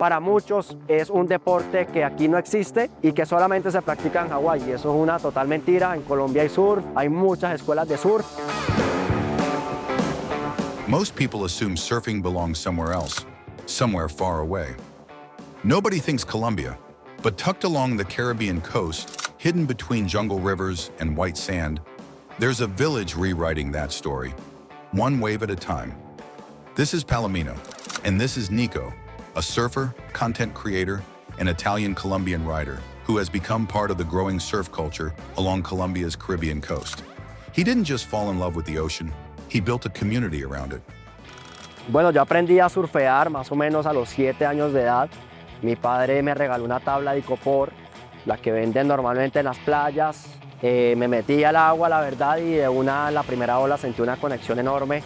para muchos es un deporte que aquí no existe y que solamente se practica en Hawái. Y eso es una total mentira. En Colombia hay surf, hay muchas escuelas de surf. Most people assume surfing belongs somewhere else, somewhere far away. Nobody thinks Colombia, but tucked along the Caribbean coast, hidden between jungle rivers and white sand, there's a village rewriting that story, one wave at a time. This is Palomino, and this is Nico, a surfer, content creator, and Italian-Colombian rider who has become part of the growing surf culture along Colombia's Caribbean coast. He didn't just fall in love with the ocean, he built a community around it. Bueno, yo aprendí a surfear más o menos a los 7 años de edad. Mi padre me regaló una tabla de icopor, la que venden normalmente en las playas. Me metí al agua, la verdad, y de la primera ola sentí una conexión enorme.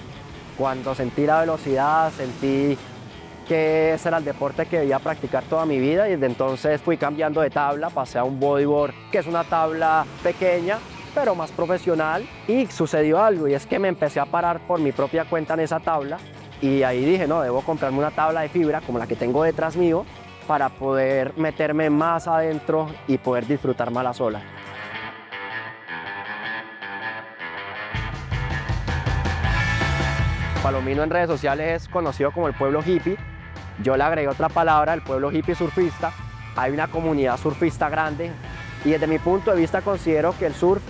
Cuando sentí la velocidad, sentí que ese era el deporte que debía practicar toda mi vida, y desde entonces fui cambiando de tabla, pasé a un bodyboard, que es una tabla pequeña, pero más profesional, y sucedió algo, y es que me empecé a parar por mi propia cuenta en esa tabla, y ahí dije, no, debo comprarme una tabla de fibra como la que tengo detrás mío, para poder meterme más adentro y poder disfrutar más las olas. Palomino en redes sociales es conocido como el pueblo hippie. Yo le agregué otra palabra, el pueblo hippie surfista. Hay una comunidad surfista grande, y desde mi punto de vista considero que el surf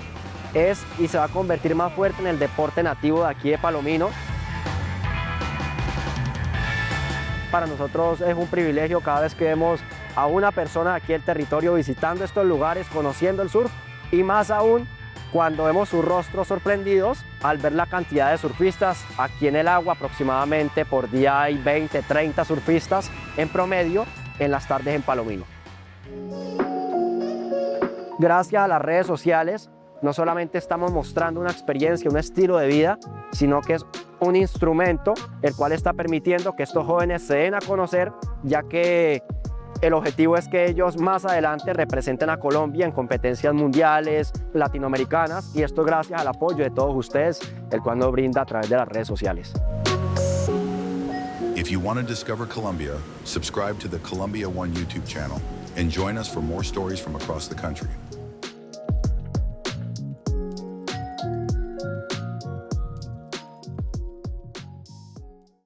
es y se va a convertir más fuerte en el deporte nativo de aquí de Palomino. Para nosotros es un privilegio cada vez que vemos a una persona aquí del territorio visitando estos lugares, conociendo el surf, y más aún cuando vemos sus rostros sorprendidos al ver la cantidad de surfistas. Aquí en el agua aproximadamente por día hay 20, 30 surfistas en promedio en las tardes en Palomino. Gracias a las redes sociales, no solamente estamos mostrando una experiencia, un estilo de vida, sino que es un instrumento el cual está permitiendo que estos jóvenes se den a conocer, ya que el objetivo es que ellos más adelante representen a Colombia en competencias mundiales, latinoamericanas, y esto gracias al apoyo de todos ustedes, el cual nos brinda a través de las redes sociales. If you want to discover Colombia, subscribe to the Colombia One YouTube channel and join us for more stories from across the country.